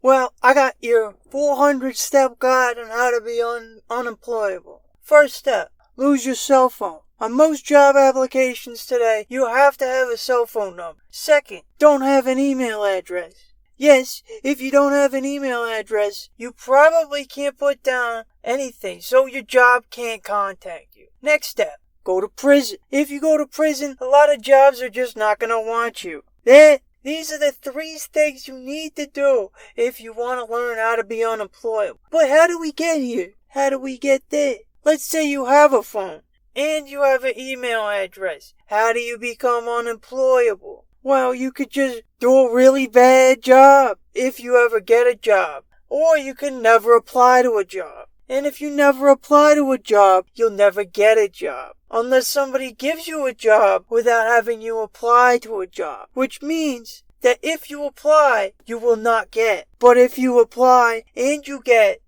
Well, I got your 400-step guide on how to be unemployable. First step, lose your cell phone. On most job applications today, you have to have a cell phone number. Second, don't have an email address. Yes, if you don't have an email address, you probably can't put down anything, so your job can't contact you. Next step, go to prison. If you go to prison, a lot of jobs are just not going to want you. These are the 3 things you need to do if you want to learn how to be unemployable. But how do we get here? How do we get there? Let's say you have a phone and you have an email address. How do you become unemployable? Well, you could just do a really bad job if you ever get a job. Or you can never apply to a job. And if you never apply to a job, you'll never get a job. Unless somebody gives you a job without having you apply to a job. Which means that if you apply, you will not get. But if you apply and you get,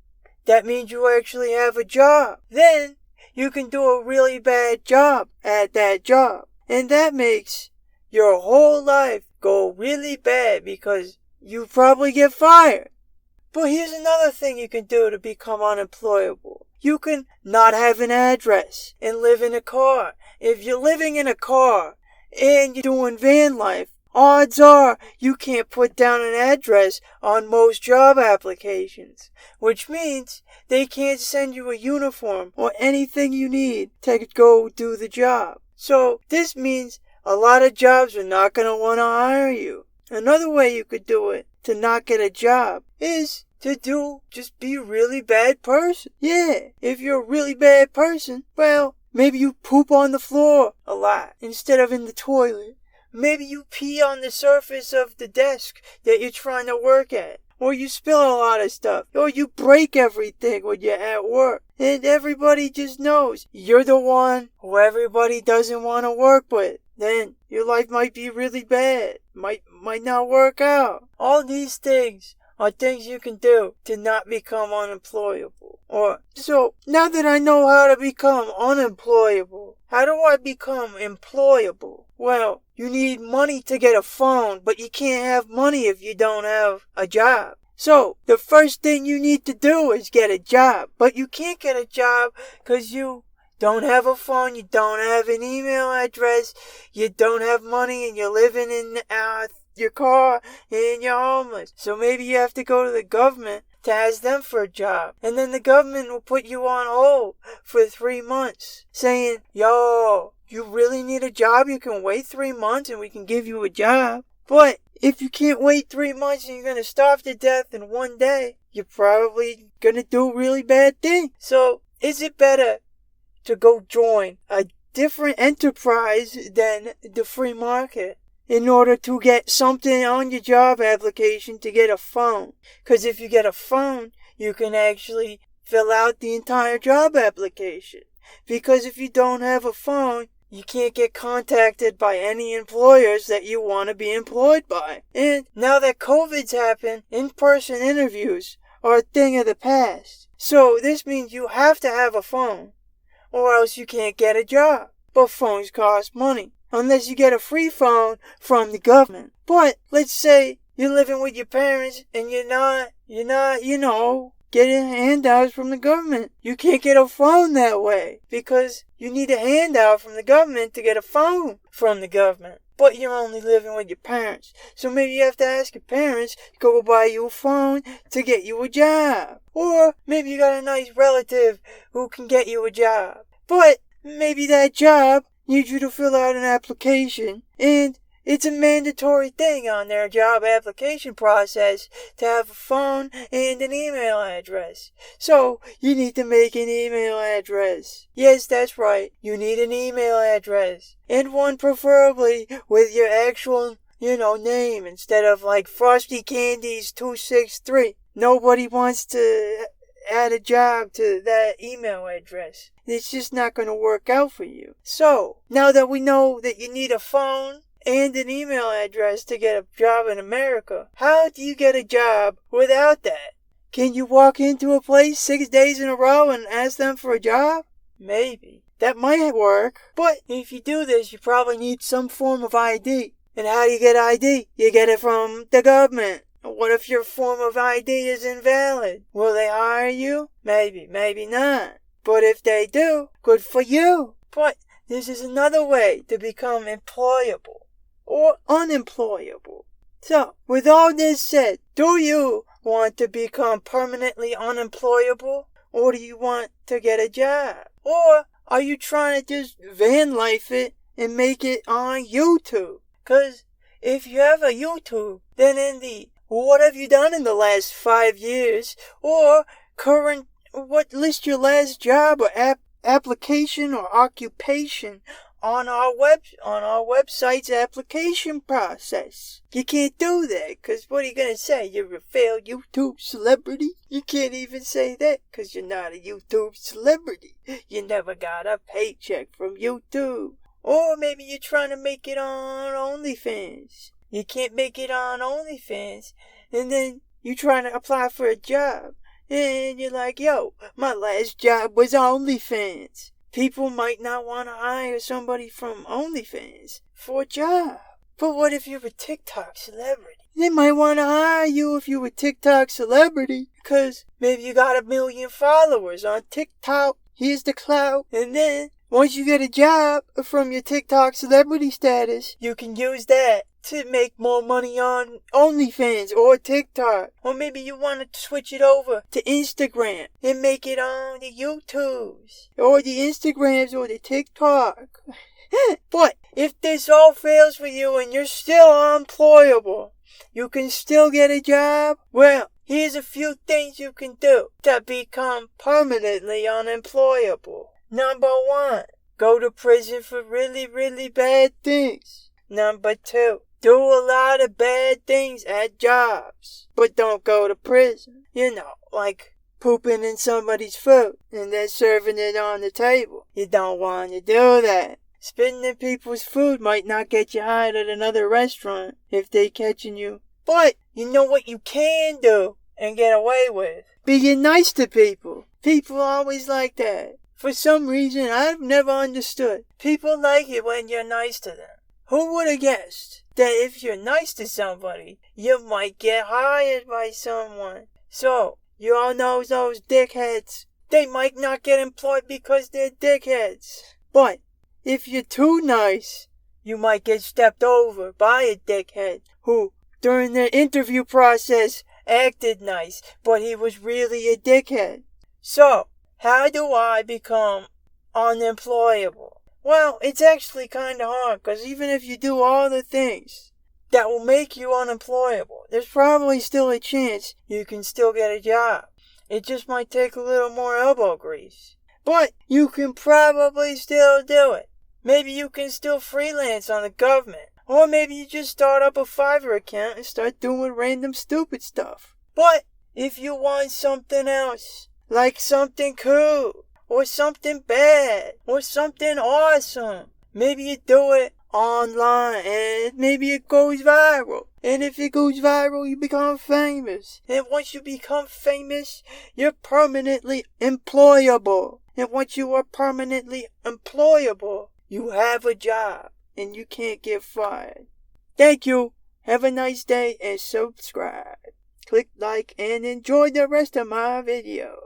that means you actually have a job. Then you can do a really bad job at that job. And that makes your whole life go really bad because you probably get fired. But here's another thing you can do to become unemployable. You can not have an address and live in a car. If you're living in a car and you're doing van life, odds are you can't put down an address on most job applications, which means they can't send you a uniform or anything you need to go do the job. So this means a lot of jobs are not going to want to hire you. Another way you could do it to not get a job is to just be a really bad person. Yeah, if you're a really bad person, well, maybe you poop on the floor a lot instead of in the toilet. Maybe you pee on the surface of the desk that you're trying to work at. Or you spill a lot of stuff. Or you break everything when you're at work. And everybody just knows you're the one who everybody doesn't want to work with. Then your life might be really bad. Might not work out. All these things are things you can do to not become unemployable. So now that I know how to become unemployable, how do I become employable? Well, you need money to get a phone, but you can't have money if you don't have a job. So the first thing you need to do is get a job. But you can't get a job because you don't have a phone, you don't have an email address, you don't have money, and you're living in your car and you're homeless. So maybe you have to go to the government to ask them for a job. And then the government will put you on hold for 3 months saying, yo, you really need a job? You can wait 3 months and we can give you a job. But if you can't wait 3 months and you're going to starve to death in 1 day, you're probably going to do a really bad thing. So is it better to go join a different enterprise than the free market in order to get something on your job application to get a phone? Because if you get a phone, you can actually fill out the entire job application. Because if you don't have a phone, you can't get contacted by any employers that you want to be employed by. And now that COVID's happened, in-person interviews are a thing of the past. So this means you have to have a phone, or else you can't get a job. But phones cost money, unless you get a free phone from the government. But let's say you're living with your parents and you're not, getting handouts from the government. You can't get a phone that way because you need a handout from the government to get a phone from the government. But you're only living with your parents. So maybe you have to ask your parents to go buy you a phone to get you a job. Or maybe you got a nice relative who can get you a job. But maybe that job needs you to fill out an application, and it's a mandatory thing on their job application process to have a phone and an email address. So you need to make an email address. Yes, that's right. You need an email address. And one preferably with your actual, name instead of like Frosty Candies 263. Nobody wants to add a job to that email address. It's just not going to work out for you. So now that we know that you need a phone and an email address to get a job in America, how do you get a job without that? Can you walk into a place 6 days in a row and ask them for a job? Maybe. That might work. But if you do this, you probably need some form of ID. And how do you get ID? You get it from the government. what if your form of ID is invalid? Will they hire you? Maybe, maybe not. But if they do, good for you. But this is another way to become employable or unemployable. So, with all this said, do you want to become permanently unemployable? Or do you want to get a job? Or are you trying to just van life it and make it on YouTube? Because if you have a YouTube, then what have you done in the last 5 years? Or list your last job or application or occupation on our website's application process. You can't do that, because what are you going to say? You're a failed YouTube celebrity? You can't even say that, because you're not a YouTube celebrity. You never got a paycheck from YouTube. Or maybe you're trying to make it on OnlyFans. You can't make it on OnlyFans, and then you're trying to apply for a job, and you're like, yo, my last job was OnlyFans. People might not want to hire somebody from OnlyFans for a job. But what if you're a TikTok celebrity? They might want to hire you if you're a TikTok celebrity, because maybe you got 1 million followers on TikTok. Here's the clout. And then, once you get a job from your TikTok celebrity status, you can use that to make more money on OnlyFans or TikTok. Or maybe you want to switch it over to Instagram and make it on the YouTubes or the Instagrams or the TikTok. But if this all fails for you and you're still unemployable, you can still get a job. Well, here's a few things you can do to become permanently unemployable. Number 1, go to prison for really, really bad things. Number 2, do a lot of bad things at jobs, but don't go to prison. You know, like pooping in somebody's food and then serving it on the table. You don't want to do that. Spitting in people's food might not get you hired at another restaurant if they catching you. But you know what you can do and get away with? Being nice to people. People always like that. For some reason I've never understood. People like it when you're nice to them. Who would have guessed that if you're nice to somebody, you might get hired by someone? So, you all know those dickheads. They might not get employed because they're dickheads. But if you're too nice, you might get stepped over by a dickhead who, during the interview process, acted nice, but he was really a dickhead. So, how do I become unemployable? Well, it's actually kind of hard, because even if you do all the things that will make you unemployable, there's probably still a chance you can still get a job. It just might take a little more elbow grease. But you can probably still do it. Maybe you can still freelance on the government. Or maybe you just start up a Fiverr account and start doing random stupid stuff. But if you want something else, like something cool, or something bad, or something awesome, maybe you do it online, and maybe it goes viral. And if it goes viral, you become famous. And once you become famous, you're permanently employable. And once you are permanently employable, you have a job, and you can't get fired. Thank you. Have a nice day, and subscribe. Click like and enjoy the rest of my video.